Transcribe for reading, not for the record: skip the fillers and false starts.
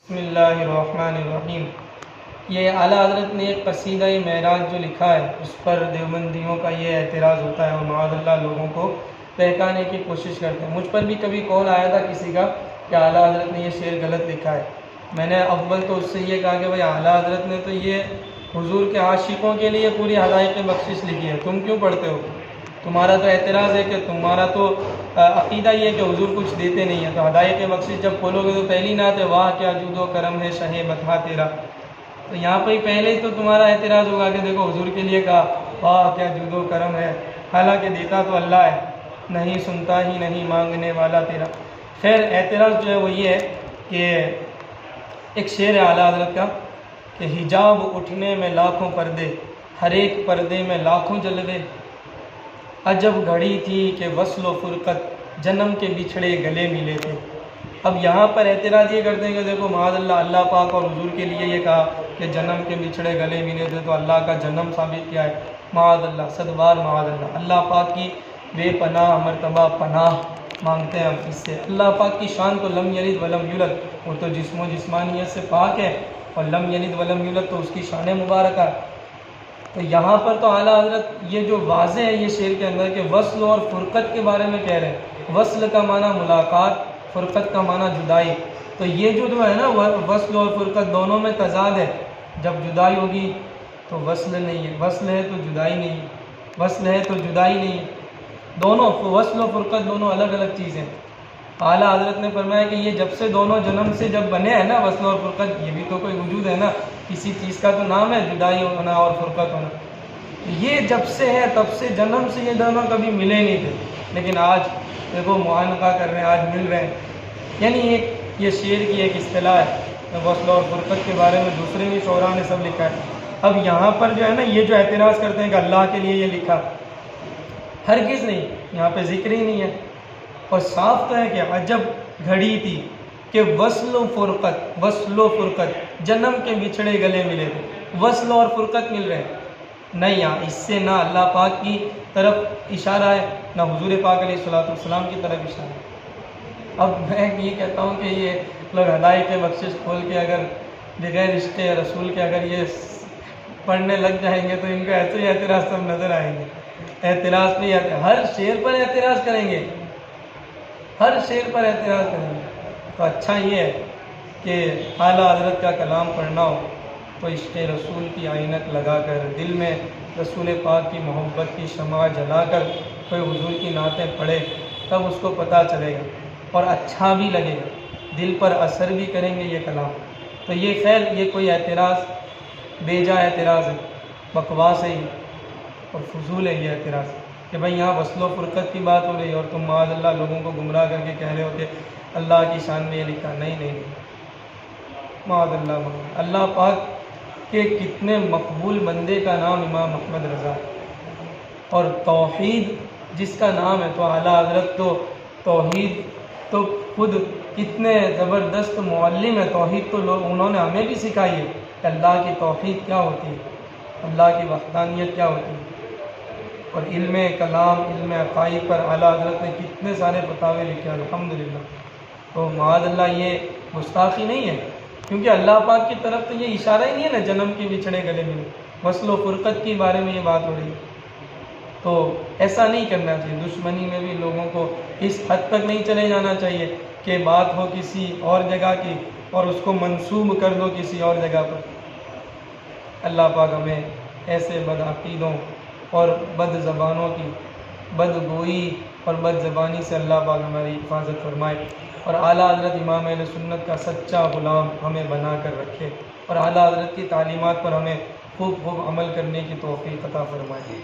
بسم اللہ الرحمن الرحیم۔ یہ اعلیٰ حضرت نے ایک قصیدہ معراج جو لکھا ہے اس پر دیوبندیوں کا یہ اعتراض ہوتا ہے اور معاذ اللہ لوگوں کو بہکانے کی کوشش کرتے ہیں۔ مجھ پر بھی کبھی کال آیا تھا کسی کا کہ اعلیٰ حضرت نے یہ شعر غلط لکھا ہے۔ میں نے اول تو اس سے یہ کہا کہ بھائی اعلیٰ حضرت نے تو یہ حضور کے عاشقوں کے لیے پوری ہدایت بخشش لکھی ہے، تم کیوں پڑھتے ہو؟ تمہارا تو اعتراض ہے کہ تمہارا تو عقیدہ یہ ہے کہ حضور کچھ دیتے نہیں ہیں، تو ہدایت بخشش جب کھولو گے تو پہلی نعت ہے واہ کیا جود و کرم ہے شہ بتا تیرا۔ تو یہاں پہ پہلے ہی تو تمہارا اعتراض ہوگا کہ دیکھو حضور کے لیے کہا واہ کیا جود و کرم ہے، حالانکہ دیتا تو اللہ ہے، نہیں سنتا ہی نہیں مانگنے والا تیرا۔ خیر اعتراض جو ہے وہ یہ ہے کہ ایک شعر ہے اعلیٰ حضرت کا کہ حجاب اٹھنے میں لاکھوں پردے، ہر ایک پردے میں لاکھوں جلوے، عجب گھڑی تھی کہ وصل و فرقت جنم کے بچھڑے گلے ملے تھے۔ اب یہاں پر اعتراض یہ کرتے ہیں کہ دیکھو معاذ اللہ پاک اور حضور کے لیے یہ کہا کہ جنم کے بچھڑے گلے ملے تھے، تو اللہ کا جنم ثابت کیا ہے؟ معاذ اللہ، صد بار معاذ اللہ۔ اللہ پاک کی بے پناہ مرتبہ پناہ مانگتے ہیں ہم اس سے۔ اللہ پاک کی شان تو لم یلد ولم یولد، وہ تو جسم و جسمانیت سے پاک ہے، اور لم یلد ولم یولد تو اس کی شان مبارکہ ہے۔ تو یہاں پر تو اعلیٰ حضرت یہ جو واضح ہے یہ شعر کے اندر کہ وصل اور فرقت کے بارے میں کہہ رہے ہیں۔ وصل کا معنی ملاقات، فرقت کا معنی جدائی۔ تو یہ جو ہے نا وصل اور فرقت دونوں میں تضاد ہے، جب جدائی ہوگی تو وصل نہیں ہے، وصل ہے تو جدائی نہیں ہے، وصل ہے تو جدائی نہیں ہے، دونوں وصل و فرقت دونوں الگ الگ چیزیں۔ اعلیٰ حضرت نے فرمایا کہ یہ جب سے دونوں جنم سے جب بنے ہیں نا وصل اور فرقت، یہ بھی تو کوئی وجود ہے نا، کسی چیز کا تو نام ہے جدائی ہونا اور فرقت ہونا۔ یہ جب سے ہے تب سے جنم سے یہ دونوں کبھی ملے نہیں تھے، لیکن آج دیکھو معانقہ کر رہے ہیں، آج مل رہے ہیں۔ یعنی ایک یہ شعر کی ایک اصطلاح ہے وصل اور فرقت کے بارے میں، دوسرے بھی شعراء نے سب لکھا ہے۔ اب یہاں پر جو ہے نا یہ جو اعتراض کرتے ہیں کہ اللہ کے لیے یہ لکھا، ہرگز نہیں، یہاں پہ ذکر ہی نہیں ہے، اور صاف تو ہے کہ عجب گھڑی تھی کہ وصل و فرقت جنم کے بچھڑے گلے ملے تھے۔ وصل اور فرقت مل رہے ہیں نہیں، یہاں اس سے نہ اللہ پاک کی طرف اشارہ ہے نہ حضور پاک علیہ الصلوۃ والسلام کی طرف اشارہ ہے۔ اب میں یہ کہتا ہوں کہ یہ لوگ ہدایت بخشش کھول کے اگر بغیر عشق رسول کے اگر یہ پڑھنے لگ جائیں گے تو ان کو ایسے ہی اعتراض سب نظر آئیں گے۔ اعتراض پہ ہر شعر پر اعتراض کریں گے، ہر شعر پر اعتراض کریں گے۔ تو اچھا یہ ہے کہ اعلیٰ حضرت کا کلام پڑھنا ہو تو عشق رسول کی عینک لگا کر، دل میں رسول پاک کی محبت کی شمع جلا کر کوئی حضور کی نعتیں پڑھے، تب اس کو پتہ چلے گا اور اچھا بھی لگے گا، دل پر اثر بھی کریں گے یہ کلام۔ تو یہ خیر یہ کوئی اعتراض بے جا اعتراض ہے، بکواس ہے اور فضول ہے یہ اعتراض کہ بھائی یہاں وصل و فرقت کی بات ہو رہی ہے اور تم معاذ اللہ لوگوں کو گمراہ کر کے کہہ رہے ہو کہ اللہ کی شان میں یہ لکھا۔ نہیں، معاذ اللہ۔ اللہ پاک کے کتنے مقبول بندے کا نام امام احمد رضا، اور توحید جس کا نام ہے، تو اعلیٰ حضرت تو توحید تو خود کتنے زبردست معلم ہے توحید، تو انہوں نے ہمیں بھی سکھائی ہے کہ اللہ کی توحید کیا ہوتی ہے، اللہ کی وحدانیت کیا ہوتی ہے۔ اور علم کلام، علم عقائد پر اعلیٰ حضرت نے کتنے سارے فتاوے لکھے الحمدللہ۔ تو معاذ اللہ یہ گستاخی نہیں ہے، کیونکہ اللہ پاک کی طرف تو یہ اشارہ ہی نہیں ہے نا جنم کے بچھڑے گلے میں، وصل و فرقت کے بارے میں یہ بات ہو رہی ہے۔ تو ایسا نہیں کرنا چاہیے، دشمنی میں بھی لوگوں کو اس حد تک نہیں چلے جانا چاہیے کہ بات ہو کسی اور جگہ کی اور اس کو منسوب کر دو کسی اور جگہ پر۔ اللہ پاک ہمیں ایسے بد عقیدوں اور بد زبانوں کی بد گوئی اور بد زبانی سے اللہ پاک ہماری حفاظت فرمائے، اور اعلیٰ حضرت امام اہل سنت کا سچا غلام ہمیں بنا کر رکھے، اور اعلیٰ حضرت کی تعلیمات پر ہمیں خوب عمل کرنے کی توفیق عطا فرمائے۔